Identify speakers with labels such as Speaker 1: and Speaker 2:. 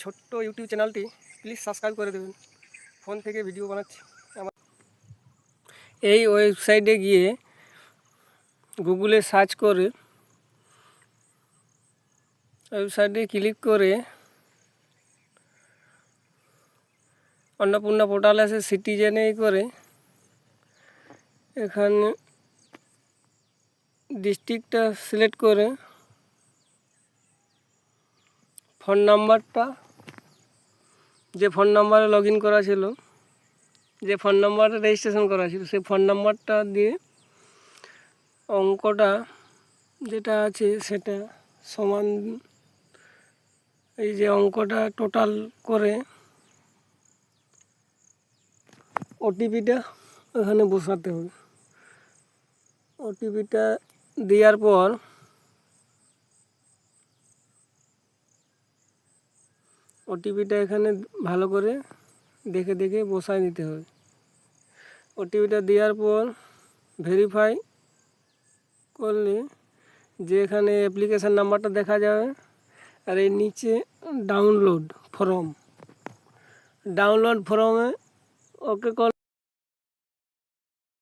Speaker 1: ছোট্ট ইউটিউব চ্যানেলটি please subscribe করে দেবেন। ফোন থেকে ভিডিও বানাচ্ছি। এই ওয়েবসাইটে গিয়ে গুগলে সার্চ করে ওয়েবসাইটে ক্লিক করে অন্নপূর্ণা পোর্টাল আছে, সিটিজেনে করে এখানে ডিস্ট্রিক্টটা সিলেক্ট করে ফোন নাম্বারটা, যে ফোন নাম্বারে লগ ইন করা ছিল, যে ফোন নাম্বারে রেজিস্ট্রেশন করা ছিল, সেই ফোন নাম্বারটা দিয়ে অঙ্কটা যেটা আছে সেটা সমান, এই যে অঙ্কটা টোটাল করে ওটিপিটা এখানে বসাতে হবে। ওটিপিটা দেওয়ার পর ওটিপিটা এখানে ভালো করে দেখে দেখে বসায় নিতে হবে। ওটিপিটা দেওয়ার পর ভেরিফাই করলে যে এখানে অ্যাপ্লিকেশান নাম্বারটা দেখা যাবে, আর এই নিচে ডাউনলোড ফর্মে ওকে